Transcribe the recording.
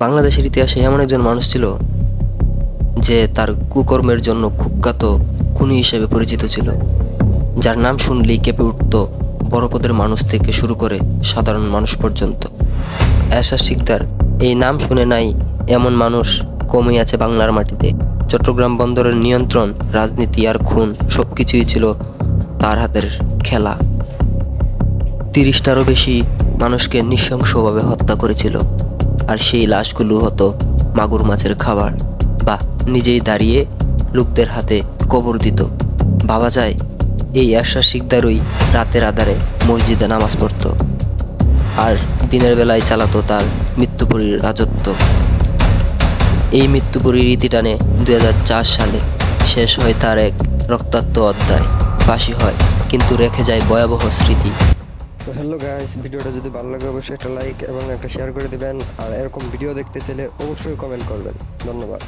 বাংলাদেশের ইতিহাসে এমন একজন মানুষ ছিল যে তার কুকর্মের জন্য কুখ্যাত খুনি হিসেবে পরিচিত ছিল, যার নাম শুনলেই কেঁপে উঠত বড় পদের মানুষ থেকে শুরু করে সাধারণ মানুষ পর্যন্ত। এরশাদ শিকদার এই নাম শুনে নাই এমন মানুষ কমই আছে বাংলার মাটিতে। চট্টগ্রাম বন্দরের নিয়ন্ত্রণ, রাজনীতি আর খুন সবকিছুই ছিল তার হাতের খেলা। 30টারও বেশি মানুষকে নৃশংসভাবে হত্যা করেছিল, আর সেই লাশগুলো হতো মাগুর মাছের খাবার বা নিজেই দাঁড়িয়ে লোকদের হাতে কবর দিত। ভাবা যায় এই এরশাদ শিকদারই রাতের আধারে মসজিদে নামাজ পড়ত আর দিনের বেলায় চালাতো তার মৃত্যুপুরীর রাজত্ব। এই মৃত্যুপুরীর ইতি টানে 2004 সালে শেষ হয় তার এক রক্তাক্ত অধ্যায়, ফাঁসি হয়, কিন্তু রেখে যায় ভয়াবহ স্মৃতি। তো হ্যালো গাইস, ভিডিওটা যদি ভালো লাগে অবশ্যই একটা লাইক এবং একটা শেয়ার করে দিবেন, আর এরকম ভিডিও দেখতে চাইলে অবশ্যই কমেন্ট করবেন। ধন্যবাদ।